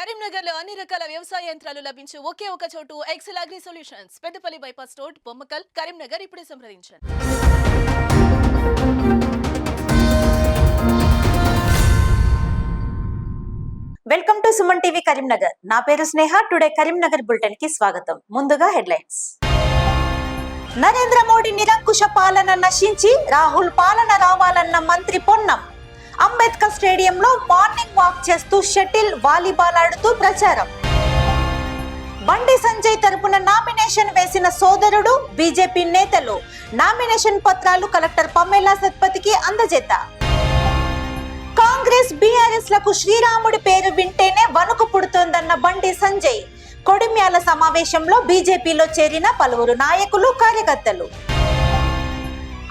కరీంనగర్లో అన్ని రకాల వ్యవసాయ యంత్రాలు లభించే ఒకే ఒక చోటు Excel agri solutions Peddapalli bypass road Bommakal Karimnagar ఇప్పుడే సంప్రదించండి. Welcome to Suman TV Karimnagar. నా పేరు స్నేహ. టుడే కరీంనగర్ బులెటిన్ కి స్వాగతం. ముందుగా హెడ్లైన్స్. నరేంద్ర మోడీ నిరంకుశ పాలన నశించి రాహుల్ పాలన రావాలన్న మంత్రి పొన్నం. అంబేద్కర్ స్టేడియంలో మార్నింగ్ వాక్ చేస్తూ షటిల్ వాలీబాల్ ఆడుతూ ప్రచారం. బండి సంజయ్ తరపున నామినేషన్ వేసిన సోదరుడు బీజేపీ నేతలు నామినేషన్ పత్రాలు కలెక్టర్ పమేలా సత్పతికి అందజేత. కాంగ్రెస్ బీఆర్ఎస్ లకు శ్రీరాముడి పేరు వింటేనే వణుకు పుడుతోందన్న బండి సంజయ్. కొడిమ్యాల సమావేశంలో బీజేపీలో చేరిన పలువురు నాయకులు కార్యకర్తలు.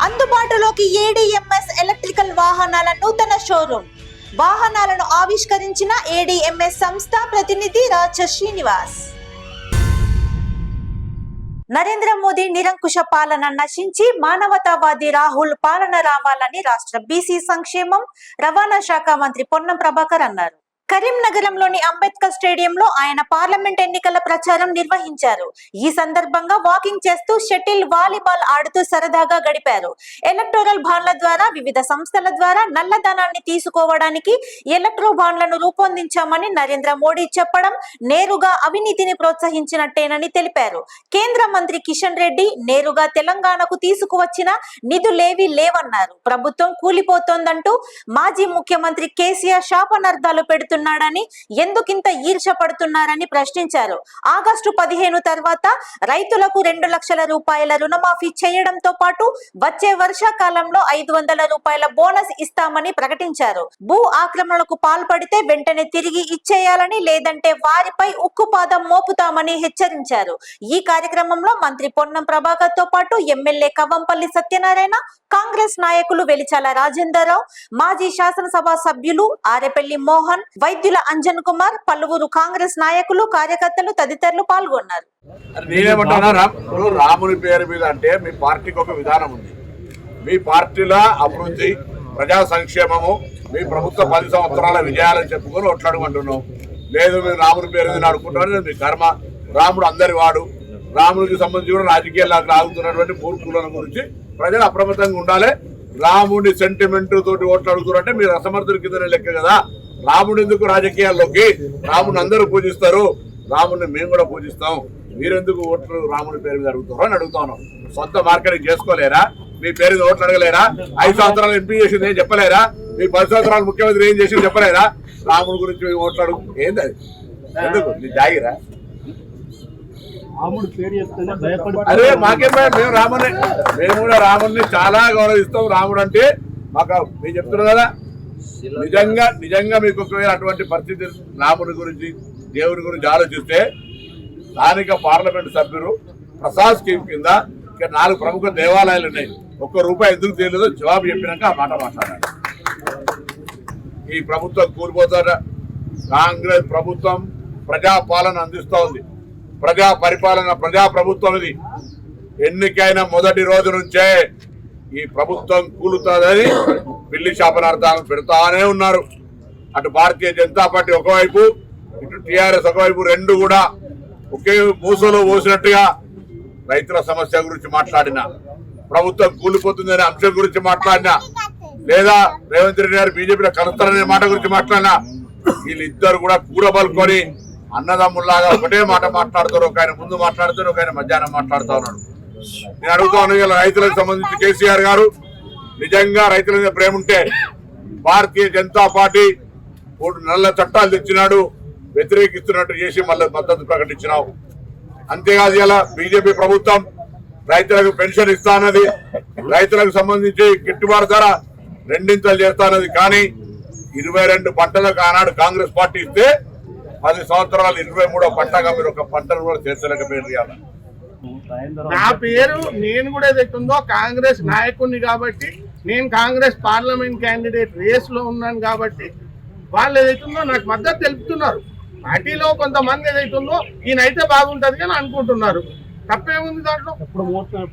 అందుబాటులోకి ఏడీఎంఎస్ ఎలక్ట్రికల్ వాహనాల నూతన షోరూం. వాహనాలను ఆవిష్కరించిన ఏడీఎంఎస్ సంస్థ ప్రతినిధి రాజ శ్రీనివాస్. నరేంద్ర మోదీ నిరంకుశ పాలన నశించి మానవతావాది రాహుల్ పాలన రావాలని రాష్ట్ర బీసీ సంక్షేమం రవాణా శాఖ మంత్రి పొన్నం ప్రభాకర్ అన్నారు. కరీంనగరంలోని అంబేద్కర్ స్టేడియంలో ఆయన పార్లమెంట్ ఎన్నికల ప్రచారం నిర్వహించారు. ఈ సందర్భంగా వాకింగ్ చేస్తూ షటిల్ వాలీబాల్ ఆడుతూ సరదాగా గడిపారు. ఎలక్టోరల్ బాండ్ల ద్వారా వివిధ సంస్థల ద్వారా నల్లధనాన్ని తీసుకోవడానికి ఎలక్ట్రో బాండ్లను రూపొందించామని నరేంద్ర మోడీ చెప్పడం నేరుగా అవినీతిని ప్రోత్సహించినట్టేనని తెలిపారు. కేంద్ర మంత్రి కిషన్ రెడ్డి నేరుగా తెలంగాణకు తీసుకువచ్చిన నిధులేవీ లేవన్నారు. ప్రభుత్వం కూలిపోతోందంటూ మాజీ ముఖ్యమంత్రి కేసీఆర్ శాపనార్థాలు పెడుతున్నారు. ఎందుకింత ఈర్ష పడుతున్నారని ప్రశ్నించారు. ఆగస్టు 15 తర్వాత రైతులకు 2 లక్షల రూపాయల రుణమాఫీ చేయడంతో పాటు వచ్చే వర్షాకాలంలో 500 రూపాయల బోనస్ ఇస్తామని ప్రకటించారు. భూ ఆక్రమణలకు పాల్పడితే వెంటనే తిరిగి ఇచ్చేయాలని, లేదంటే వారిపై ఉక్కుపాదం మోపుతామని హెచ్చరించారు. ఈ కార్యక్రమంలో మంత్రి పొన్నం ప్రభాకర్ తో పాటు ఎమ్మెల్యే కవ్వంపల్లి సత్యనారాయణ, కాంగ్రెస్ నాయకులు వెలిచాల రాజేందర్రావు, మాజీ శాసనసభ సభ్యులు ఆరెపల్లి మోహన్, వైద్యుల అంజన్ కుమార్, పలువురు కాంగ్రెస్ నాయకులు, కార్యకర్తలు తదితరులు పాల్గొన్నారు. రాముని పేరు మీద అంటే మీ పార్టీకి ఒక విధానం ఉంది. మీ పార్టీలో అభివృద్ధి, ప్రజా సంక్షేమము, మీ ప్రభుత్వ 10 సంవత్సరాల విజయాలని చెప్పుకొని ఒట్లాడుకుంటున్నాం. లేదు మీరు రాముని పేరు మీద అడుకుంటున్నారు, మీ కర్మ. రాముడు అందరి వాడు. రాముడికి సంబంధించి కూడా రాజకీయాలకు లాగుతున్నటువంటి మూర్ఖులను గురించి ప్రజలు అప్రమత్తంగా ఉండాలి. రాముడి సెంటిమెంట్ తోటి ఓట్లు అడుగుతారంటే మీరు అసమర్థుల కిందనే లెక్క కదా. రాముడు ఎందుకు రాజకీయాల్లోకి? రాముని అందరూ పూజిస్తారు, రాముడిని మేము కూడా పూజిస్తాం. మీరెందుకు ఓట్లు రాముడి పేరు మీద అడుగుతారో అని అడుగుతాను. సొంత మార్కెటింగ్ చేసుకోలేరా? మీ పేరు మీద ఓట్లు అడగలేరా? 5 సంవత్సరాలు ఎంపీ చేసింది ఏం చెప్పలేరా? మీ 10 సంవత్సరాలు ముఖ్యమంత్రి ఏం చేసింది చెప్పలేరా? రాముడి గురించి ఓట్లు అడుగు ఏంది? అది ఎందుకు నీ జాగిరా? అరే మాకేం మేము రాముని, మేము కూడా రాముడిని చాలా గౌరవిస్తాం. రాముడు అంటే మాకు మీరు చెప్తున్నారు కదా. నిజంగా మీకు ఒకవేళ అటువంటి పరిస్థితి రాముడి గురించి, దేవుడి గురించి ఆలోచిస్తే స్థానిక పార్లమెంట్ సభ్యులు ప్రసాద్ స్కీమ్ కింద ఇక్కడ 4 ప్రముఖ దేవాలయాలు ఉన్నాయి. ₹1 ఎందుకు తెలియదో జవాబు చెప్పినాక ఆ మాట మాట్లాడాలి. ఈ ప్రభుత్వం కూలిపోతాడ. కాంగ్రెస్ ప్రభుత్వం ప్రజాపాలన అందిస్తూ ఉంది. ప్రజా పరిపాలన, ప్రజా ప్రభుత్వం ఇది. ఎన్నికైన మొదటి రోజు నుంచే ఈ ప్రభుత్వం కూలుతుందని పిల్లి శాపనార్థాలను పెడతానే ఉన్నారు. అటు భారతీయ జనతా పార్టీ ఒకవైపు, ఇటు టీఆర్ఎస్ ఒకవైపు, రెండు కూడా ఒకే మూసలో పోసినట్టుగా రైతుల సమస్య గురించి మాట్లాడినా, ప్రభుత్వం కూలిపోతుందనే అంశం గురించి మాట్లాడినా, లేదా రేవంత్ రెడ్డి గారు బీజేపీలో కలుస్తారనే మాట గురించి మాట్లాడినా, వీళ్ళిద్దరు కూడా కూడబలుకొని అన్నదమ్ముల్లాగా ఒకటే మాట మాట్లాడుతారు. ఒక ఆయన ముందు మాట్లాడుతారు, ఒక ఆయన మధ్యాహ్నం మాట్లాడుతూ ఉన్నాడు. నేను అడుగుతా ఉన్నాను, రైతులకు సంబంధించి కేసీఆర్ గారు నిజంగా రైతుల మీద ప్రేమ ఉంటే భారతీయ జనతా పార్టీ 3 నల్ల చట్టాలు తెచ్చినాడు, వ్యతిరేకిస్తున్నట్టు చేసి మళ్ళీ మద్దతు ప్రకటించినావు. అంతేకాదు ఇలా బీజేపీ ప్రభుత్వం రైతులకు పెన్షన్ ఇస్తా అన్నది, రైతులకు సంబంధించి గిట్టుబాటు ధర 2 చేస్తానది. కానీ 22 పంటలకు ఆనాడు కాంగ్రెస్ పార్టీ ఇస్తే 10 సంవత్సరాలు 23వ పంటగా మీరు ఒక పంటను కూడా చేర్చలేకపోయారు. నా పేరు నేను కూడా ఏదైతుందో కాంగ్రెస్ నాయకుడిని కాబట్టి, నేను కాంగ్రెస్ పార్లమెంట్ క్యాండిడేట్ రేస్ లో ఉన్నాను కాబట్టి వాళ్ళు ఏదైతుందో నాకు మద్దతు తెలుపుతున్నారు. పార్టీలో కొంతమంది ఏదైతుందో ఈయనైతే బాగుంటది అని అనుకుంటున్నారు. తప్పేముంది దాంట్లో?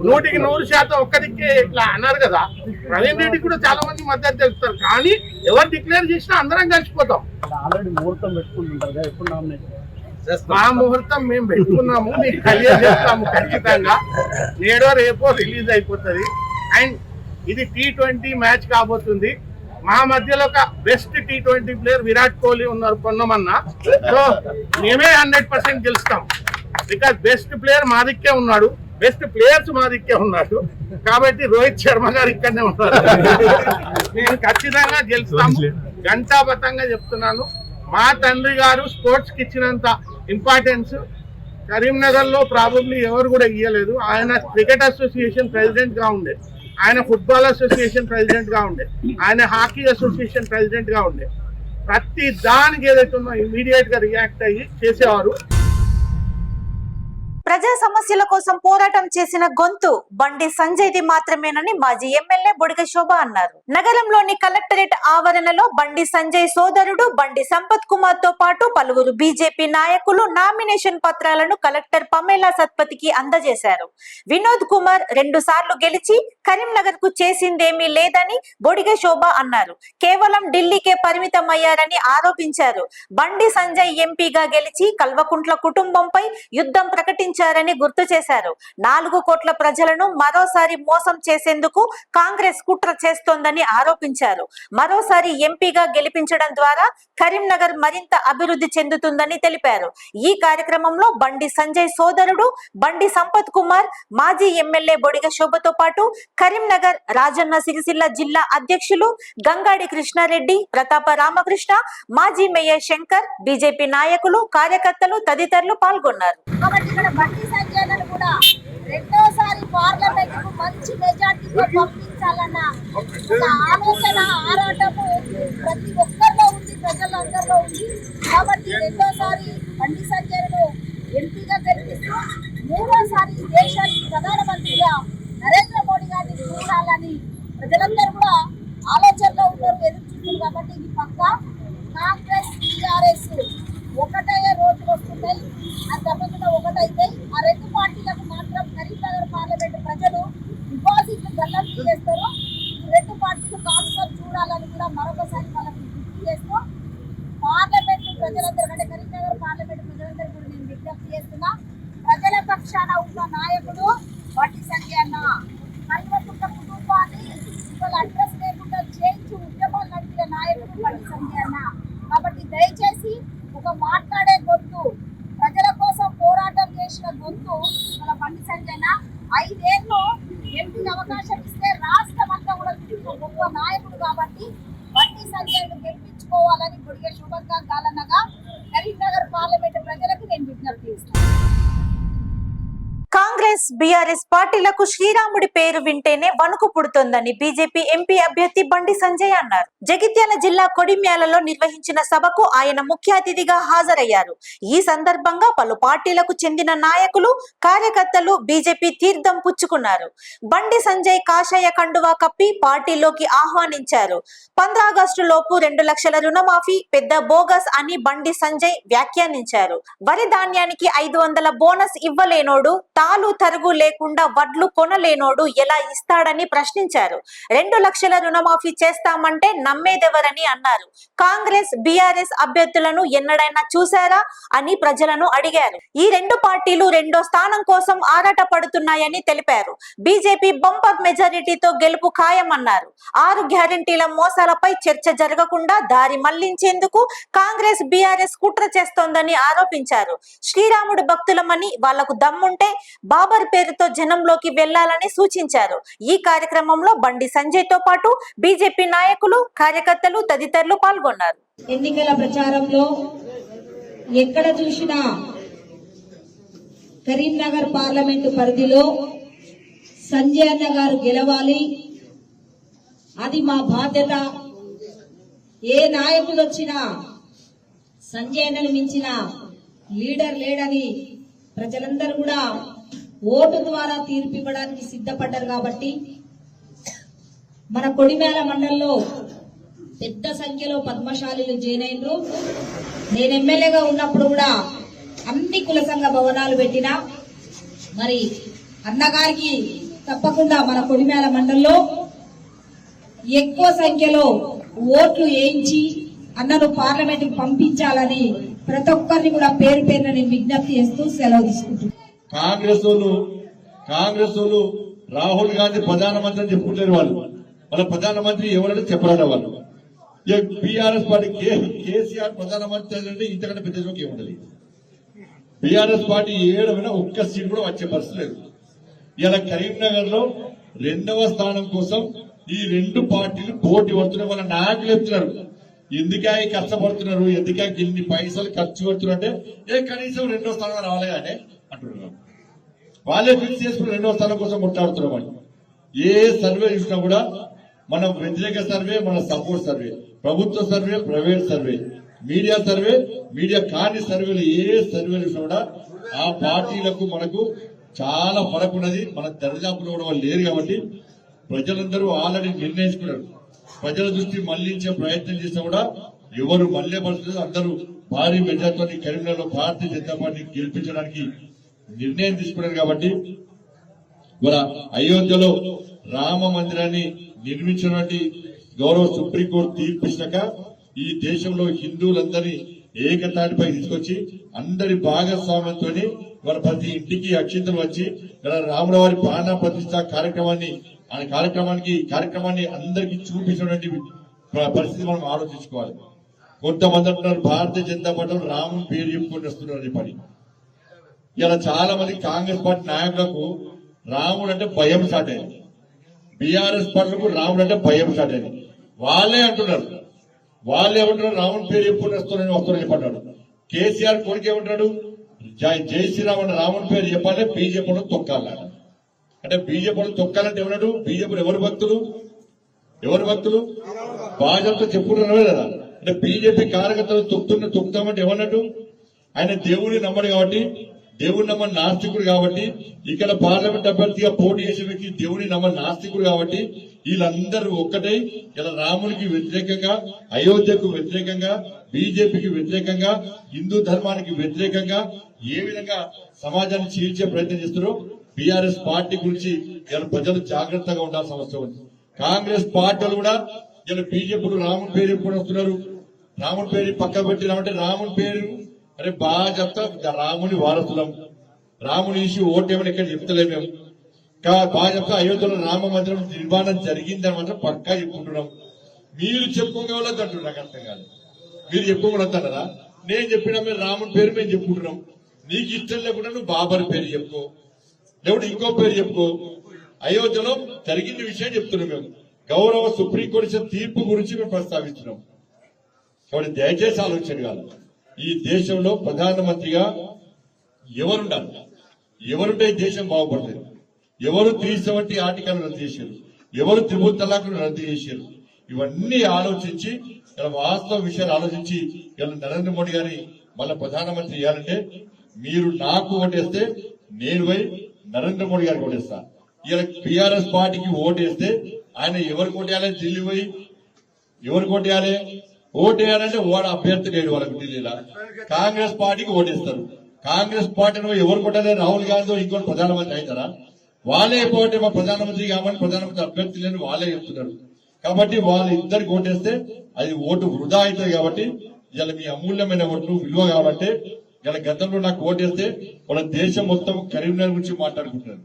100% ఒక్కడికే ఇట్లా అన్నారు కదా. ప్రవీణ్ రెడ్డి కూడా చాలా మంది మద్దతు తెలుస్తారు, కానీ ఎవరు డిక్లేర్ చేసినా అందరం కలిసిపోతాం. మా ముహూర్తం మేము పెట్టుకున్నాము, మీకు క్లియర్ చేస్తాము ఖచ్చితంగా. నేడో రేపో రిలీజ్ అయిపోతుంది. అండ్ ఇది T20 మ్యాచ్ కాబోతుంది. మా మధ్యలో ఒక best T20 player Virat Kohli ఉన్నారు పొన్నమన్నా. సో మేమే 100% గెలుస్తాం. బికాస్ బెస్ట్ ప్లేయర్ మా దిక్కే ఉన్నాడు, బెస్ట్ ప్లేయర్స్ మా దిక్కే ఉన్నాడు. కాబట్టి రోహిత్ శర్మ గారు ఇక్కడనే ఉన్నారు. నేను ఖచ్చితంగా గెలుస్తాము. గంటాబద్ధంగా చెప్తున్నాను. మా తండ్రి గారు స్పోర్ట్స్ కి ఇచ్చినంత ఇంపార్టెన్స్ కరీంనగర్ లో ప్రాబబ్లీ ఎవరు కూడా ఇవ్వలేదు. ఆయన క్రికెట్ అసోసియేషన్ ప్రెసిడెంట్ గా ఉండే, ఆయన ఫుట్బాల్ అసోసియేషన్ ప్రెసిడెంట్ గా ఉండే, ఆయన హాకీ అసోసియేషన్ ప్రెసిడెంట్ గా ఉండే. ప్రతి దానికి ఏదైతుందో ఇమీడియట్ గా రియాక్ట్ అయ్యి చేసేవారు. ప్రజా సమస్యల కోసం పోరాటం చేసిన గొంతు బండి సంజయ్ది మాత్రమేనని మాజీ ఎమ్మెల్యే బొడిగ శోభ అన్నారు. నగరంలోని కలెక్టరేట్ ఆవరణలో బండి సంజయ్ సోదరుడు బండి సంపత్ కుమార్ తో పాటు పలువురు బీజేపీ నాయకులు నామినేషన్ పత్రాలను కలెక్టర్ పమేలా సత్పతికి అందజేశారు. వినోద్ కుమార్ 2 సార్లు గెలిచి కరీంనగర్ కు చేసిందేమీ లేదని బొడిగ శోభ అన్నారు. కేవలం ఢిల్లీకే పరిమితమయ్యారని ఆరోపించారు. బండి సంజయ్ ఎంపీగా గెలిచి కల్వకుంట్ల కుటుంబంపై యుద్ధం ప్రకటించారని గుర్తు చేశారు. 4 కోట్ల ప్రజలను మరోసారి మోసం చేసేందుకు కాంగ్రెస్ కుట్ర చేస్తోందని ఆరోపించారు. మరోసారి ఎంపీగా గెలిపించడం ద్వారా కరీంనగర్ మరింత అభివృద్ధి చెందుతుందని తెలిపారు. ఈ కార్యక్రమంలో బండి సంజయ్ సోదరుడు బండి సంపత్ కుమార్, మాజీ ఎమ్మెల్యే బొడిగ శోభతో పాటు కరీంనగర్ రాజన్న సిరిసిల్ల జిల్లా అధ్యక్షులు గంగాడి కృష్ణారెడ్డి, ప్రతాప రామకృష్ణ, మాజీ మేయర్ శంకర్, బీజేపీ నాయకులు, కార్యకర్తలు తదితరులు పాల్గొన్నారు. బండి సంజయ్ను కూడా రెండోసారి పార్లమెంట్ కు మంచి మెజార్టీతో పంపించాలన్న ఒక ఆలోచన, ఆరాటము ప్రతి ఒక్కరిలో ఉంది, ప్రజలందరిలో ఉంది. కాబట్టి రెండోసారి బండి సంజయ్ను ఎంపీగా గెలిపిస్తూ మూడోసారి దేశానికి ప్రధానమంత్రిగా నరేంద్ర మోడీ గారిని చూడాలని ప్రజలందరూ కూడా ఆలోచనలో ఉన్నారు, ఎదుర్కొంటున్నారు. కాబట్టి ఇది పక్క కాంగ్రెస్ టీఆర్ఎస్ ఒకటే రోజులు వస్తున్నాయి, అది తప్పకుండా ఒకటైతే ఆ 2 పార్టీలకు మాత్రం కరీంనగర్ పార్లమెంట్ ప్రజలు డిపాజిట్లు గల్లం చేస్తారు. 2 పార్టీలు కాన్సర్ చూడాలని కూడా మరొకసారి వాళ్ళకి గుర్తు చేస్తూ పార్లమెంట్ ప్రజలందరూ అంటే కరీంనగర్ పార్లమెంట్ ప్రజలందరూ కూడా నేను విజ్ఞప్తి చేస్తున్నా. ప్రజల పక్షాన ఉన్న నాయకుడు బండి సంజయ్ అన్న. కల్వకుంట్ల కుటుంబాన్ని వాళ్ళ అడ్రస్ లేకుండా చేయించి ఉద్యమాలు నడిపిన నాయకుడు బండి సంజయ్ అన్న. కాబట్టి దయచేసి ఒక మాట్లాడే గొంతు, ప్రజల కోసం పోరాటం చేసిన గొంతు మన బండి సంజయ్. 5 ఏళ్ళు ఎంపీ అవకాశం ఇస్తే రాష్ట్రం అంతా కూడా గొప్ప నాయకుడు. కాబట్టి బండి సంజయ్ను గెలిపించుకోవాలని బొడిగ శుభంగా కాలనగా కరీంనగర్ పార్లమెంట్ ప్రజలకు నేను విజ్ఞప్తి చేస్తాను. కాంగ్రెస్ బీఆర్ఎస్ పార్టీలకు శ్రీరాముడి పేరు వింటేనే వణుకు పుడుతోందని బీజేపీ ఎంపీ అభ్యర్థి బండి సంజయ్ అన్నారు. జగిత్యాల జిల్లా కొడిమ్యాలలో నిర్వహించిన సభకు ఆయన ముఖ్య అతిథిగా హాజరయ్యారు. ఈ సందర్భంగా పలు పార్టీలకు చెందిన నాయకులు, కార్యకర్తలు బీజేపీ తీర్థం పుచ్చుకున్నారు. బండి సంజయ్ కాషాయ కండువా కప్పి పార్టీలోకి ఆహ్వానించారు. 15 ఆగస్టు లోపు 2 లక్షల రుణమాఫీ పెద్ద బోగస్ అని బండి సంజయ్ వ్యాఖ్యానించారు. వరి ధాన్యానికి 500 బోనస్ ఇవ్వలేనోడు, తాలు తరుగు లేకుండా వడ్లు కొనలేనోడు ఎలా ఇస్తాడని ప్రశ్నించారు. 2 లక్షల రుణమాఫీ చేస్తామంటే నమ్మేదెవరని అన్నారు. కాంగ్రెస్ బీఆర్ఎస్ అభ్యర్థులను ఎన్నడైనా చూశారా అని ప్రజలను అడిగారు. ఈ 2 పార్టీలు 2వ స్థానం కోసం ఆరాట పడుతున్నాయని తెలిపారు. బీజేపీ బంపర్ మెజారిటీతో గెలుపు ఖాయమన్నారు. 6 గ్యారెంటీల మోసాలపై చర్చ జరగకుండా దారి మళ్లించేందుకు కాంగ్రెస్ బీఆర్ఎస్ కుట్ర చేస్తోందని ఆరోపించారు. శ్రీరాముడు భక్తులమని వాళ్లకు దమ్ముంటే బాబర్ పేరుతో జనంలోకి వెళ్లాలని సూచించారు. ఈ కార్యక్రమంలో బండి సంజయ్ తో పాటు బీజేపీ నాయకులు, కార్యకర్తలు తదితరులు పాల్గొన్నారు. ఎన్నికల ప్రచారంలో ఎక్కడ చూసినా కరీంనగర్ పార్లమెంటు పరిధిలో సంజయ్ అన్న గారు గెలవాలి, అది మా బాధ్యత, ఏ నాయకుడు వచ్చినా సంజయ్ అన్నను మించిన లీడర్ లేడని ప్రజలందరూ కూడా ఓటు ద్వారా తీర్పు ఇవ్వడానికి సిద్ధపడ్డారు. కాబట్టి మన కొడిమ్యాల మండలంలో పెద్ద సంఖ్యలో పద్మశాలీలు జాయిన్ అయినరు. నేను ఎమ్మెల్యేగా ఉన్నప్పుడు కూడా అన్ని కుల సంఘ భవనాలు పెట్టినా, మరి అన్నగారికి తప్పకుండా మన కొడిమేల మండలంలో ఎక్కువ సంఖ్యలో ఓట్లు వేయించి అన్నను పార్లమెంటుకు పంపించాలని ప్రతి ఒక్కరిని కూడా పేరు పేరున నేను విజ్ఞప్తి చేస్తూ సెలవు తీసుకుంటున్నాను. కాంగ్రెస్ వాళ్ళు రాహుల్ గాంధీ ప్రధానమంత్రి అని చెప్పుకుంటారు. వాళ్ళ ప్రధానమంత్రి ఎవరంటే చెప్పరాడు వాళ్ళు. బీఆర్ఎస్ పార్టీ కేసీఆర్ ప్రధానమంత్రి అంటే ఇంతకంటే పెద్ద జోక్ ఏముండదు. బీఆర్ఎస్ పార్టీ ఏడమైనా ఒక్క సీట్ కూడా వచ్చే పరిస్థితి లేదు. ఇలా కరీంనగర్ లో 2వ స్థానం కోసం ఈ 2 పార్టీలు పోటీ పడుతున్నారు. వాళ్ళ నాయకులు చెప్తున్నారు ఎందుకే కష్టపడుతున్నారు, ఎందుకే ఇన్ని పైసలు ఖర్చు పెడుతున్నారు అంటే కనీసం 2వ స్థానం రావాలి కానీ అంటున్నారు. వాళ్ళే ఫిక్స్ చేసుకుని 2వ స్థానం కోసం కొట్టాడుతున్నారు. ఏ సర్వే చూసినా కూడా మన వ్యతిరేక సర్వే, మన సపోర్ట్ సర్వే, ప్రభుత్వ survey, private survey, media survey, media కాని సర్వేలు ఏ సర్వేలు చూసినా కూడా ఆ పార్టీలకు మనకు చాలా ఫరక్ ఉన్నది. మన దరిదాపులో కూడా వాళ్ళు లేరు కాబట్టి ప్రజలందరూ ఆల్రెడీ నిర్ణయించుకున్నారు. ప్రజల దృష్టి మళ్లించే ప్రయత్నం చేసినా కూడా ఎవరు మళ్లే పరిస్థితులు అందరూ భారీ మెజార్టీతో కరీంనగర్ లో భారతీయ జనతా పార్టీ గెలిపించడానికి నిర్ణయం తీసుకున్నారు. కాబట్టి మన అయోధ్యలో రామ మందిరాన్ని నిర్మించినటువంటి గౌరవ సుప్రీంకోర్టు తీర్పిచ్చినాక ఈ దేశంలో హిందువులందరినీ ఏకతాటిపై తీసుకొచ్చి అందరి భాగస్వామ్యంతో మన ప్రతి ఇంటికి అక్షింతలు వచ్చి రాములవారి ప్రాణ ప్రతిష్ఠ కార్యక్రమాన్ని అందరికీ చూపించినటువంటి పరిస్థితి మనం ఆలోచించుకోవాలి. కొంతమంది అంటున్నారు భారతీయ జనతా పార్టీ రాముని పేరు చెప్పుకొని వస్తున్నారు పని. ఇలా చాలా మంది కాంగ్రెస్ పార్టీ నాయకులకు రాముడు అంటే భయం స్టార్ట్ అయింది. బీఆర్ఎస్ పార్టీలకు రాముడు అంటే భయం స్టార్ట్ అయింది. వాళ్ళే అంటున్నారు రాముని పేరు చెప్పుకొని వస్తున్నారని చెప్పన్నాడు. కేసీఆర్ కొడుకు ఏమంటాడు జై శ్రీరామ్ అన్న రాముని పేరు చెప్పాలి, బీజేపీ తొక్కాలి. అంటే బీజేపీ తొక్కాలంటే ఏమన్నాడు? బీజేపీ ఎవరు భక్తులు భాజపా చెప్పుకున్నారే కదా. అంటే బీజేపీ కార్యకర్తలు తొక్కుతామంటే ఏమన్నట్టు? ఆయన దేవుడిని నమ్మడు కాబట్టి, దేవుడిని నమ్మని నాస్తికుడు కాబట్టి, ఇక్కడ పార్లమెంట్ అభ్యర్థిగా పోటీ చేసే వ్యక్తి దేవుడిని నమ్మని నాస్తికుడు కాబట్టి వీళ్ళందరూ ఒక్కటై ఇలా రామునికి వ్యతిరేకంగా, అయోధ్యకు వ్యతిరేకంగా, బీజేపీకి వ్యతిరేకంగా, హిందూ ధర్మానికి వ్యతిరేకంగా ఏ విధంగా సమాజాన్ని చీల్చే ప్రయత్నం చేస్తారో బీఆర్ఎస్ పార్టీ గురించి ఇలా ప్రజలు జాగ్రత్తగా ఉండాల్సిన అవసరం ఉంది. కాంగ్రెస్ పార్టీలు కూడా ఇలా బీజేపీలు రాముని పేరు ఎప్పుడు వస్తున్నారు. రాముని పేరు పక్క పెట్టినామంటే రాముని పేరు అరే బాగా చెప్తా రాముని వారసులం, రాముని ఇష్యూ ఓటేమని ఇక్కడ చెప్తలేము మేము. బాగా చెప్తా అయోధ్యలో రామ మందిరం నిర్మాణం జరిగిందని మాత్రం పక్కా చెప్పుకుంటున్నాం. మీరు చెప్పుకోగలదు అంటున్నారు. నాకు అర్థం కాదు. మీరు చెప్పుకోగలుగుతారా? నేను చెప్పిన మీరు రాముని పేరు మేము చెప్పుకుంటున్నాం. నీకు ఇష్టం లేకుండా నువ్వు బాబర్ పేరు చెప్పుకో, లేకపోతే ఇంకో పేరు చెప్పుకో. అయోధ్యలో జరిగిన విషయం చెప్తున్నాం మేము. గౌరవ సుప్రీంకోర్టు తీర్పు గురించి మేము ప్రస్తావిస్తున్నాం. కాబట్టి దయచేసి ఆలోచన కాదు. ఈ దేశంలో ప్రధానమంత్రిగా ఎవరుండాలి, ఎవరుంటే ఈ దేశం బాగుపడుతుంది. ఎవరు 370 ఆర్టికల్ రద్దు చేశారు, ఎవరు త్రిపుల్ తలాక్ను రద్దు చేశారు, ఇవన్నీ ఆలోచించి ఇలా వాస్తవ విషయాలు ఆలోచించి ఇలా నరేంద్ర మోడీ గారిని మళ్ళీ ప్రధానమంత్రి చేయాలంటే మీరు నాకు ఓటేస్తే నేను పోయి నరేంద్ర మోడీ గారికి ఓటేస్తా. ఇలా బీఆర్ఎస్ పార్టీకి ఓటేస్తే ఆయన ఎవరికి ఓటేయాలి? ఢిల్లీ పోయి ఎవరికి ఓటేయాలి? ఓటేయాలంటే వాడు అభ్యర్థి లేడు వాళ్ళకి ఢిల్లీలో. కాంగ్రెస్ పార్టీకి ఓటేస్తారు. కాంగ్రెస్ పార్టీని ఎవరు కొట్టాలి? రాహుల్ గాంధీ ఇంకోటి ప్రధానమంత్రి అవుతారా? వాళ్ళే పోటీ మా ప్రధానమంత్రి కావాలని ప్రధానమంత్రి అభ్యర్థి లేని వాళ్ళే చెప్తున్నారు. కాబట్టి వాళ్ళు ఇద్దరికి ఓటేస్తే అది ఓటు వృధా అవుతుంది. కాబట్టి ఇలా మీ అమూల్యమైన ఓట్లు విలువ కాబట్టి ఇలా గతంలో నాకు ఓటేస్తే వాళ్ళ దేశం మొత్తం కరీంనగర్ గురించి మాట్లాడుకుంటున్నారు.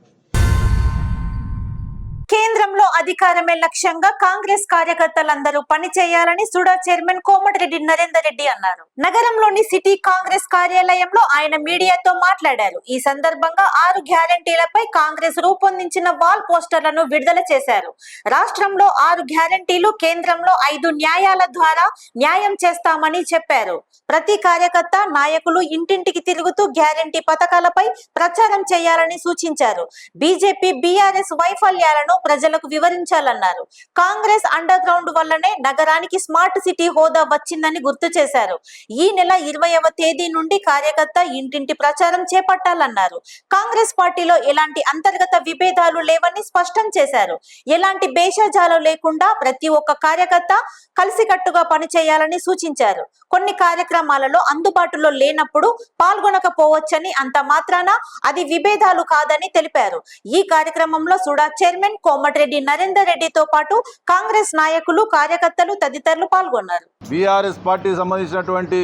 కేంద్రంలో అధికారమే లక్ష్యంగా కాంగ్రెస్ కార్యకర్తలందరూ పనిచేయాలని సుడా చైర్మన్ కోమటిరెడ్డి నరేందర్ రెడ్డి అన్నారు. నగరంలోని సిటీ కాంగ్రెస్ కార్యాలయంలో ఆయన మీడియాతో మాట్లాడారు. ఈ సందర్భంగా 6 గ్యారంటీలపై కాంగ్రెస్ రూపొందించిన వాల్ పోస్టర్లను విడుదల చేశారు. రాష్ట్రంలో 6 గ్యారంటీలు, కేంద్రంలో 5 న్యాయాల ద్వారా న్యాయం చేస్తామని చెప్పారు. ప్రతి కార్యకర్త, నాయకులు ఇంటింటికి తిరుగుతూ గ్యారంటీ పథకాలపై ప్రచారం చేయాలని సూచించారు. బీజేపీ, బీఆర్ఎస్ వైఫల్యాలను ప్రజలకు వివరించాలన్నారు. కాంగ్రెస్ అండర్ గ్రౌండ్ వల్లనే నగరానికి స్మార్ట్ సిటీ హోదా వచ్చిందని గుర్తు చేశారు. ఈ నెల 20వ తేదీ నుండి కార్యకర్త ఇంటింటి ప్రచారం చేపట్టాలన్నారు. కాంగ్రెస్ పార్టీలో ఎలాంటి అంతర్గత విభేదాలు లేవని స్పష్టం చేశారు. ఎలాంటి భేషజాలు లేకుండా ప్రతి ఒక్క కార్యకర్త కలిసికట్టుగా పనిచేయాలని సూచించారు. కొన్ని కార్యక్రమాలలో అందుబాటులో లేనప్పుడు పాల్గొనకపోవచ్చని, అంత మాత్రాన అది విభేదాలు కాదని తెలిపారు. ఈ కార్యక్రమంలో సుడా చైర్మన్ కోమటిరెడ్డి నరేందర్ రెడ్డితో పాటు కాంగ్రెస్ నాయకులు, కార్యకర్తలు తదితరులు పాల్గొన్నారు. బీఆర్ఎస్ పార్టీకి సంబంధించినటువంటి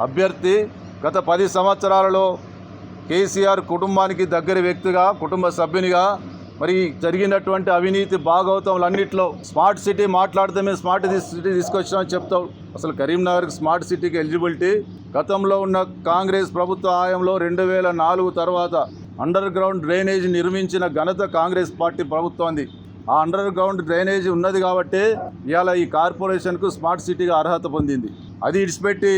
అభ్యర్థి గత 10 సంవత్సరాలలో కేసీఆర్ కుటుంబానికి దగ్గర వ్యక్తిగా, కుటుంబ సభ్యునిగా మరి జరిగినటువంటి అవినీతి భాగవతములన్నింటిలో స్మార్ట్ సిటీ మాట్లాడితే మేము స్మార్ట్ సిటీ తీసుకొచ్చామని చెప్తాం. అసలు కరీంనగర్కి స్మార్ట్ సిటీకి ఎలిజిబిలిటీ గతంలో ఉన్న కాంగ్రెస్ ప్రభుత్వ హయాంలో 2004 తర్వాత అండర్ గ్రౌండ్ డ్రైనేజ్ నిర్మించిన ఘనత కాంగ్రెస్ పార్టీ ప్రభుత్వంది. ఆ అండర్ గ్రౌండ్ డ్రైనేజ్ ఉన్నది కాబట్టి ఇవాళ ఈ కార్పొరేషన్కు స్మార్ట్ సిటీగా అర్హత పొందింది. అది ఇడిచిపెట్టి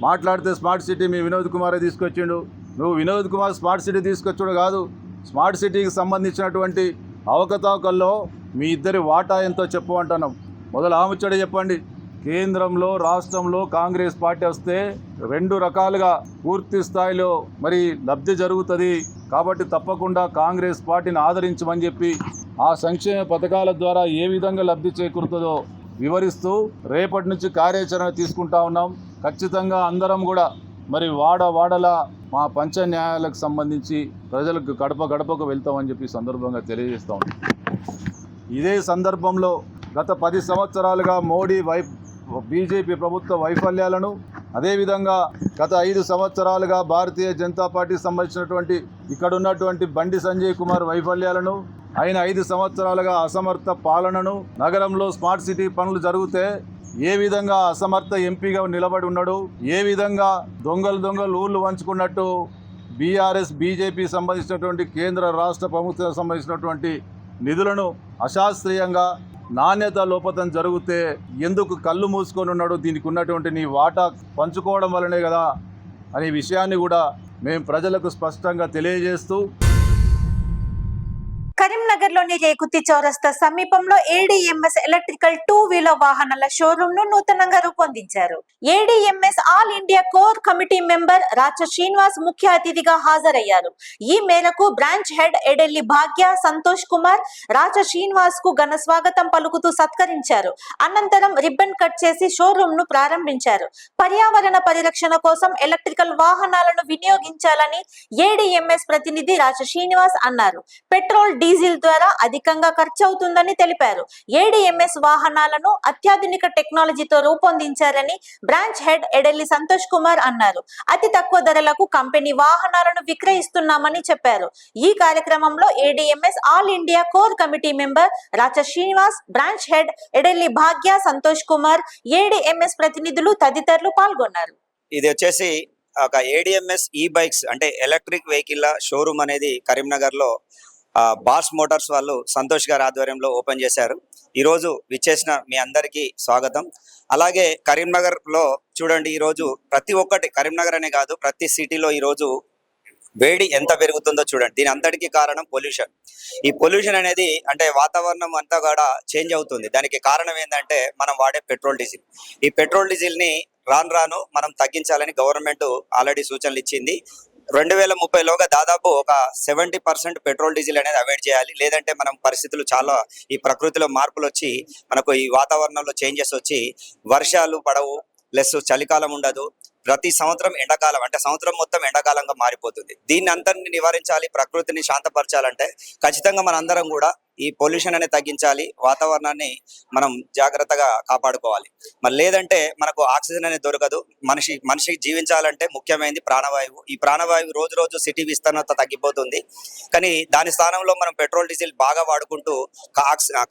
మాట్లాడితే స్మార్ట్ సిటీ మీ వినోద్ కుమారే తీసుకొచ్చిండు. నువ్వు వినోద్ కుమార్ స్మార్ట్ సిటీ తీసుకొచ్చుడు కాదు, స్మార్ట్ సిటీకి సంబంధించినటువంటి అవకతవకల్లో మీ ఇద్దరి వాటా ఎంతో చెప్పమంటున్నాం. మొదలు ఆముచ్చట చెప్పండి. కేంద్రంలో, రాష్ట్రంలో కాంగ్రెస్ పార్టీ వస్తే 2 రకాలుగా పూర్తి స్థాయిలో మరి లబ్ధి జరుగుతుంది. కాబట్టి తప్పకుండా కాంగ్రెస్ పార్టీని ఆదరించమని చెప్పి ఆ సంక్షేమ పథకాల ద్వారా ఏ విధంగా లబ్ధి చేకూరుతుందో వివరిస్తూ రేపటి నుంచి కార్యాచరణ తీసుకుంటా ఉన్నాం. ఖచ్చితంగా అందరం కూడా మరి వాడల మా పంచ న్యాయాలకు సంబంధించి ప్రజలకు గడపకు వెళ్తామని చెప్పి సందర్భంగా తెలియజేస్తా ఉన్నాం. ఇదే సందర్భంలో గత 10 సంవత్సరాలుగా మోడీ బీజేపీ ప్రభుత్వ వైఫల్యాలను, అదేవిధంగా గత 5 సంవత్సరాలుగా భారతీయ జనతా పార్టీకి సంబంధించినటువంటి ఇక్కడ ఉన్నటువంటి బండి సంజయ్ కుమార్ వైఫల్యాలను, ఆయన 5 సంవత్సరాలుగా అసమర్థ పాలనను, నగరంలో స్మార్ట్ సిటీ పనులు జరిగితే ఏ విధంగా అసమర్థ ఎంపీగా నిలబడి ఉన్నాడు, ఏ విధంగా దొంగలు ఊళ్ళు వంచుకున్నట్టు బీఆర్ఎస్ బీజేపీ సంబంధించినటువంటి కేంద్ర రాష్ట్ర ప్రభుత్వం సంబంధించినటువంటి నిధులను అశాస్త్రీయంగా నాణ్యత లోపతం జరిగితే ఎందుకు కళ్ళు మూసుకొని ఉన్నాడు, దీనికి ఉన్నటువంటి నీ వాటా పంచుకోవడం వల్లనే కదా అనే విషయాన్ని కూడా మేము ప్రజలకు స్పష్టంగా తెలియజేస్తూ కరీంనగర్లోని రేకుతి చౌరస్తా సమీపంలో ఏడీఎంఎస్ ఎలక్ట్రికల్ 2 వీలర్ వాహనాల షోరూమ్ ను నూతనంగా రూపొందించారు. ADMS all India core committee member Racha Srinivas ముఖ్య అతిథిగా హాజరయ్యారు. ఈ మేరకు బ్రాంచ్ హెడ్ ఎడెల్లి భాగ్య సంతోష్ కుమార్ రాచ శ్రీనివాస్ కు ఘన స్వాగతం పలుకుతూ సత్కరించారు. అనంతరం రిబ్బన్ కట్ చేసి షోరూమ్ ను ప్రారంభించారు. పర్యావరణ పరిరక్షణ కోసం ఎలక్ట్రికల్ వాహనాలను వినియోగించాలని ఏడీఎంఎస్ ప్రతినిధి రాచ శ్రీనివాస్ అన్నారు. పెట్రోల్, డీజిల్ ద్వారా అధికంగా ఖర్చు అవుతుందని తెలిపారు. ఏడీఎంఎస్ వాహనాలను అత్యాధునిక టెక్నాలజీతో రూపొందించారని బ్రాంచ్ హెడ్ ఎడెల్లి సంతోష్ కుమార్ అన్నారు. అతి తక్కువ ధరలకు కంపెనీ వాహనాలను విక్రయిస్తున్నామని చెప్పారు. ఈ కార్యక్రమంలో ADMS all India core committee member Racha Srinivas, branch head Edelli Bhagya Santosh Kumar, ADMS ప్రతినిధులు తదితరులు పాల్గొన్నారు. ఇది వచ్చేసి ఒక ఏడీఎంఎస్ ఈ బైక్స్ అంటే ఎలక్ట్రిక్ వెహికల్ షోరూమ్ అనేది కరీంనగర్ లో బాస్ మోటార్స్ వాళ్ళు సంతోష్ గారి ఆధ్వర్యంలో ఓపెన్ చేశారు. ఈరోజు విచ్చేసిన మీ అందరికీ స్వాగతం. అలాగే కరీంనగర్ లో చూడండి, ఈరోజు ప్రతి ఒక్కటి కరీంనగర్ అనే కాదు ప్రతి సిటీలో ఈరోజు వేడి ఎంత పెరుగుతుందో చూడండి. దీని అంతటికీ కారణం పొల్యూషన్. ఈ పొల్యూషన్ అనేది అంటే వాతావరణం అంతా కూడా చేంజ్ అవుతుంది. దానికి కారణం ఏంటంటే మనం వాడే పెట్రోల్, డీజిల్. ఈ పెట్రోల్, డీజిల్ ని రాను మనం తగ్గించాలని గవర్నమెంట్ ఆల్రెడీ సూచనలు ఇచ్చింది. 2030లోగా దాదాపు ఒక 70% పెట్రోల్, డీజిల్ అనేది అవాయిడ్ చేయాలి. లేదంటే మనం పరిస్థితులు చాలా ఈ ప్రకృతిలో మార్పులు వచ్చి మనకు ఈ వాతావరణంలో చేంజెస్ వచ్చి వర్షాలు పడవు, ప్లస్ చలికాలం ఉండదు. ప్రతి సంవత్సరం ఎండాకాలం అంటే సంవత్సరం మొత్తం ఎండాకాలంగా మారిపోతుంది. దీన్ని అంతటిని నివారించాలి, ప్రకృతిని శాంతపరచాలంటే ఖచ్చితంగా మనందరం కూడా ఈ పొల్యూషన్ అనేది తగ్గించాలి, వాతావరణాన్ని మనం జాగ్రత్తగా కాపాడుకోవాలి. మరి లేదంటే మనకు ఆక్సిజన్ అనేది దొరకదు. మనిషికి జీవించాలంటే ముఖ్యమైనది ప్రాణవాయువు. ఈ ప్రాణవాయువు రోజు రోజు సిటీ విస్తీర్ణత తగ్గిపోతుంది. కానీ దాని స్థానంలో మనం పెట్రోల్, డీజిల్ బాగా వాడుకుంటూ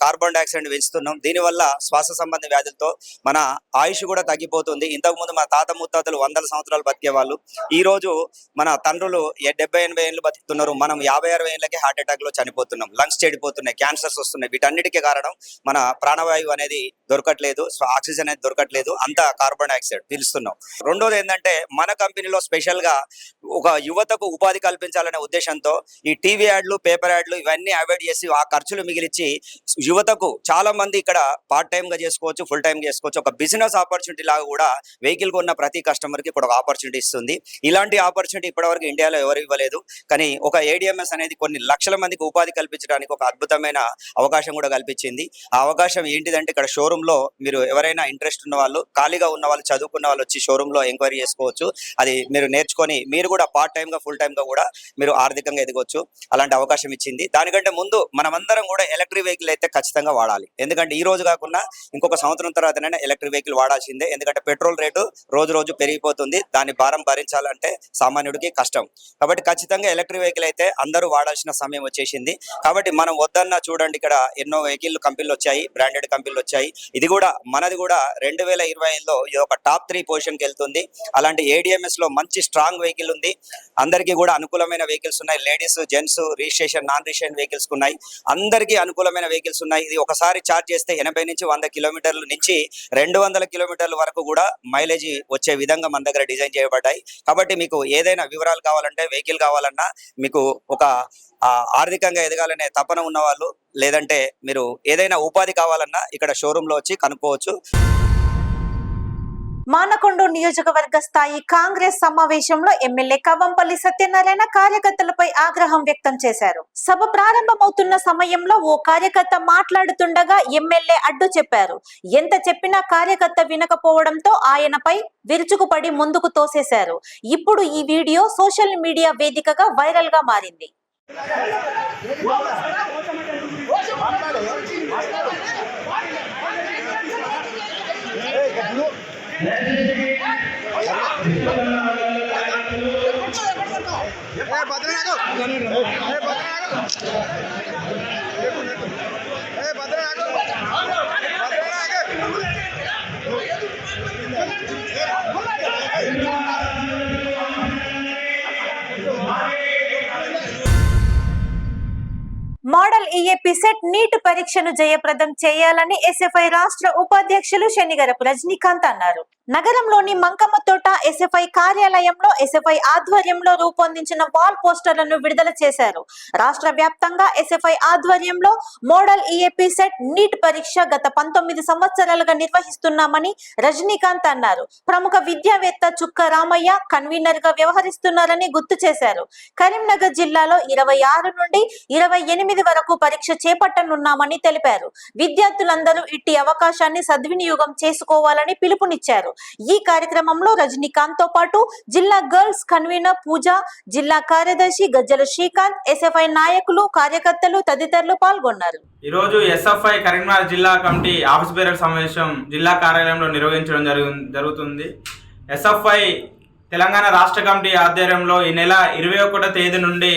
కార్బన్ డైఆక్సైడ్ పెంచుతున్నాం. దీనివల్ల శ్వాస సంబంధ వ్యాధులతో మన ఆయుష్ కూడా తగ్గిపోతుంది. ఇంతకుముందు మన తాత ముత్తాతలు 100 సంవత్సరాలు బతికేవాళ్ళు. ఈ రోజు మన తండ్రులు 70-80 ఏళ్ళు బతుకుతున్నారు. మనం 50-60 ఏళ్ళకే హార్ట్ అటాక్ లో చనిపోతున్నాం, లంగ్స్ చెడిపోతున్నాయి. క్యాన్సర్స్ వస్తున్నాయి. వీటన్నిటికీ కారణం మన ప్రాణవాయువు అనేది దొరకట్లేదు, ఆక్సిజన్ అనేది దొరకట్లేదు, అంతా కార్బన్ డైఆక్సైడ్ పీలుస్తున్నాం. రెండోది ఏంటంటే మన కంపెనీలో స్పెషల్ గా ఒక యువతకు ఉపాధి కల్పించాలనే ఉద్దేశంతో ఈ టీవీ యాడ్లు, పేపర్ యాడ్లు ఇవన్నీ అవాయిడ్ చేసి ఆ ఖర్చులు మిగిలిచ్చి యువతకు చాలా మంది ఇక్కడ పార్ట్ టైం గా చేసుకోవచ్చు, ఫుల్ టైం చేసుకోవచ్చు. ఒక బిజినెస్ ఆపర్చునిటీ లాగా కూడా వెహికల్ కొన్న ప్రతి కస్టమర్ కి ఇప్పుడు ఒక ఆపర్చునిటీ ఇస్తుంది. ఇలాంటి ఆపర్చునిటీ ఇప్పటివరకు ఇండియాలో ఎవరు ఇవ్వలేదు. కానీ ఒక ADMS అనేది కొన్ని లక్షల మందికి ఉపాధి కల్పించడానికి ఒక అద్భుతమైన అవకాశం కూడా కల్పించింది. ఆ అవకాశం ఏంటిదంటే ఇక్కడ షోరూమ్ లో మీరు ఎవరైనా ఇంట్రెస్ట్ ఉన్న వాళ్ళు, ఖాళీగా ఉన్న వాళ్ళు, చదువుకున్న వాళ్ళు వచ్చి షోరూమ్ లో ఎంక్వైరీ చేసుకోవచ్చు. అది మీరు నేర్చుకొని మీరు కూడా పార్ట్ టైం గా ఫుల్ టైం గా కూడా మీరు ఆర్థికంగా ఎదగొచ్చు. అలాంటి అవకాశం ఇచ్చింది. దానికంటే ముందు మనమందరం కూడా ఎలక్ట్రిక్ వెహికల్ అయితే ఖచ్చితంగా వాడాలి. ఎందుకంటే ఈ రోజు కాకుండా ఇంకొక సంవత్సరం తర్వాతనైనా ఎలక్ట్రిక్ వెహికల్ వాడాల్సిందే. ఎందుకంటే పెట్రోల్ రేటు రోజు రోజు పెరిగిపోతుంది. దాని భారం భరించాలంటే సామాన్యుడికి కష్టం. కాబట్టి ఖచ్చితంగా ఎలక్ట్రిక్ వెహికల్ అయితే అందరూ వాడాల్సిన సమయం వచ్చేసింది. కాబట్టి మనం వద్దన్నా చూడండి, ఇక్కడ ఎన్నో వెహికల్ కంపెనీలు వచ్చాయి, బ్రాండెడ్ కంపెనీలు వచ్చాయి. ఇది కూడా మనది కూడా 2025లో ఇది ఒక టాప్ 3 పొజిషన్కి వెళ్తుంది. అలాంటి ADMS లో మంచి స్ట్రాంగ్ వెహికల్ ఉంది. అందరికీ కూడా అనుకూలమైన వెహికల్స్ ఉన్నాయి. Ladies, gents, registration, non registration vehicles ఉన్నాయి. అందరికీ అనుకూలమైన వెహికల్స్ ఉన్నాయి. ఇది ఒకసారి ఛార్జ్ చేస్తే 80 నుంచి 100 కిలోమీటర్ల నుంచి 200 కిలోమీటర్ల వరకు కూడా మైలేజ్ వచ్చే విధంగా మన దగ్గర డిజైన్ చేయబడ్డాయి. కాబట్టి మీకు ఏదైనా వివరాలు కావాలంటే, వెహికల్ కావాలన్నా, మీకు ఒక ఆర్థికంగా ఎదగాలనే తపన ఉన్న వాళ్ళు, లేదంటే మీరు ఏదైనా ఉపాధి కావాలన్నా ఇక్కడ షోరూమ్ లో వచ్చి కనుక్కోవచ్చు. మానకొండూరు నియోజకవర్గ స్థాయి కాంగ్రెస్ సమావేశంలో ఎమ్మెల్యే కవ్వంపల్లి సత్యనారాయణ కార్యకర్తలపై ఆగ్రహం వ్యక్తం చేశారు. సభ ప్రారంభమవుతున్న సమయంలో ఓ కార్యకర్త మాట్లాడుతుండగా ఎమ్మెల్యే అడ్డు చెప్పారు. ఎంత చెప్పినా కార్యకర్త వినకపోవడంతో ఆయనపై విరుచుకుపడి ముందుకు తోసేశారు. ఇప్పుడు ఈ వీడియో సోషల్ మీడియా వేదికగా వైరల్ గా మారింది. మోడల్ EAP సెట్ నీట్ పరీక్షను జయప్రదం చేయాలని SFI రాష్ట్ర ఉపాధ్యక్షులు శనిగరపు రజనీకాంత్ అన్నారు. నగరంలోని మంకమ్మతోట SFI కార్యాలయంలో SFI ఆధ్వర్యంలో రూపొందించిన వాల్ పోస్టర్లను విడుదల చేశారు. రాష్ట్ర వ్యాప్తంగా SFI ఆధ్వర్యంలో మోడల్ EAP సెట్ నీట్ పరీక్ష గత 19 సంవత్సరాలుగా నిర్వహిస్తున్నామని రజనీకాంత్ అన్నారు. ప్రముఖ విద్యావేత్త చుక్క రామయ్య కన్వీనర్ గా వ్యవహరిస్తున్నారని గుర్తు చేశారు. కరీంనగర్ జిల్లాలో 26 నుండి 28 వరకు పరీక్ష చేపట్టనున్నామని తెలిపారు. విద్యార్థులందరూ ఇట్టి అవకాశాన్ని సద్వినియోగం చేసుకోవాలని పిలుపునిచ్చారు. ఈ కార్యక్రమంలో రజనీకాంత్ తో పాటు జిల్లా గర్ల్స్ కన్వీనర్ పూజ, జిల్లా కార్యదర్శి గజ్జల శ్రీకాంత్, SFI నాయకులు, కార్యకర్తలు తదితరులు పాల్గొన్నారు. ఈ రోజు SFI కరీంనగర్ జిల్లా కమిటీ ఆఫీస్ బేరర్ సమావేశం జిల్లా కార్యాలయంలో నిర్వహించడం జరుగుతుంది. SFI తెలంగాణ రాష్ట్ర కమిటీ ఆధ్వర్యంలో ఈ నెల 21వ తేదీ నుండి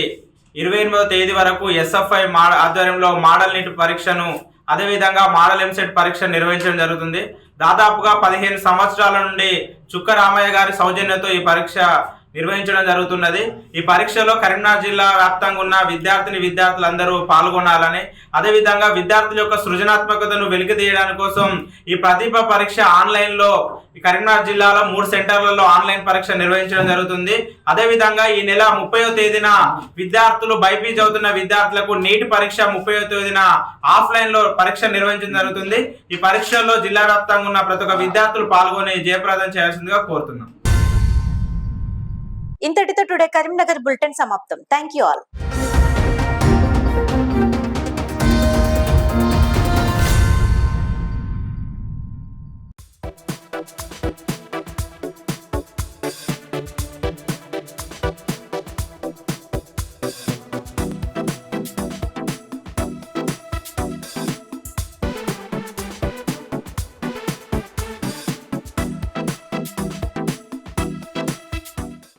28వ తేదీ వరకు SFI ఆధ్వర్యంలో మోడల్ నీట్ పరీక్షను, అదేవిధంగా మోడల్ ఎంసెట్ పరీక్ష నిర్వహించడం జరుగుతుంది. దాదాపుగా 15 సంవత్సరాల నుండి చుక్క రామయ్య గారి సౌజన్యంతో ఈ పరీక్ష నిర్వహించడం జరుగుతున్నది. ఈ పరీక్షలో కరీంనగర్ జిల్లా వ్యాప్తంగా ఉన్న విద్యార్థులందరూ పాల్గొనాలని, అదేవిధంగా విద్యార్థుల యొక్క సృజనాత్మకతను వెలికితీయడానికి కోసం ఈ ప్రతిభ పరీక్ష ఆన్లైన్లో కరీంనగర్ జిల్లాలో 3 సెంటర్లలో ఆన్లైన్ పరీక్ష నిర్వహించడం జరుగుతుంది. అదేవిధంగా ఈ నెల 30వ తేదీన విద్యార్థులు బైపీసీ చదువుతున్న విద్యార్థులకు నీట్ పరీక్ష 30వ తేదీన ఆఫ్లైన్ లో పరీక్ష నిర్వహించడం జరుగుతుంది. ఈ పరీక్షల్లో జిల్లా వ్యాప్తంగా ఉన్న ప్రతి ఒక్క విద్యార్థులు పాల్గొని జయప్రదం చేయాల్సిందిగా కోరుతున్నాం. ఇంతటితో టుడే కరీంనగర్ బులెటిన్ సమాప్తం. Thank you all.